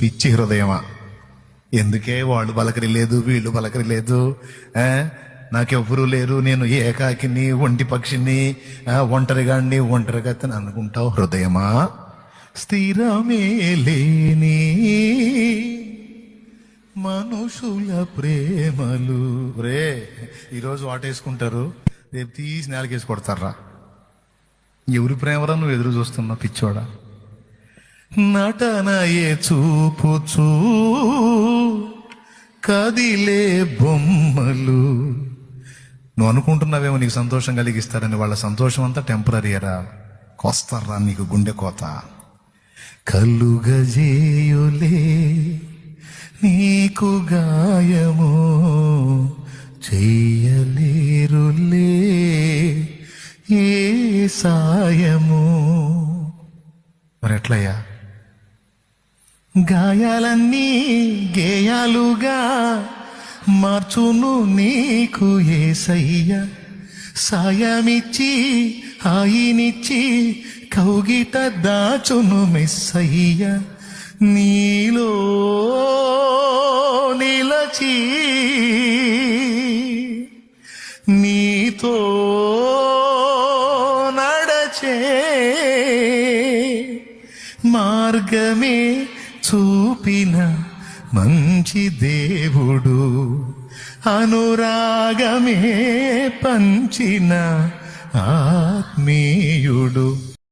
పిచ్చి హృదయమా, ఎందుకే వాళ్ళు పలకరి లేదు వీళ్ళు పలకరి లేదు, నాకెవ్వరూ లేరు, నేను ఏకాకిని ఒంటి పక్షిని ఒంటరిగాడిని ఒంటరిగతని అనుకుంటావు హృదయమా? స్థిరమే లేని మనుషుల ప్రేమలు. రే ఈరోజు వాటేసుకుంటారు, రేపు తీసి నేలకేసి కొడతారా? ఎవరి ప్రేమరా నువ్వు ఎదురు చూస్తున్నావు పిచ్చోడా? నటనయే చూపుచూ కదిలే బొమ్మలు. నువ్వు అనుకుంటున్నావేమో నీకు సంతోషం కలిగిస్తారని, వాళ్ళ సంతోషం అంతా టెంపరీరా, కొస్తారా నీకు గుండె కోత. కలుగజేయులే నీకు గాయము, చెయ్యలేరులే ఏ సాయము. మరి ఎట్లయ్యా? గాయాలన్నీ గేయాలుగా మార్చును నీకు యేసయ్య, సాయమిచ్చి హాయినిచ్చి కౌగిట దాచును మెస్సయ్య. నీలో నిలచి నీతో నడచే మార్గమే చూపిన మంచి దేవుడు, అనురాగమే పంచిన ఆత్మీయుడు.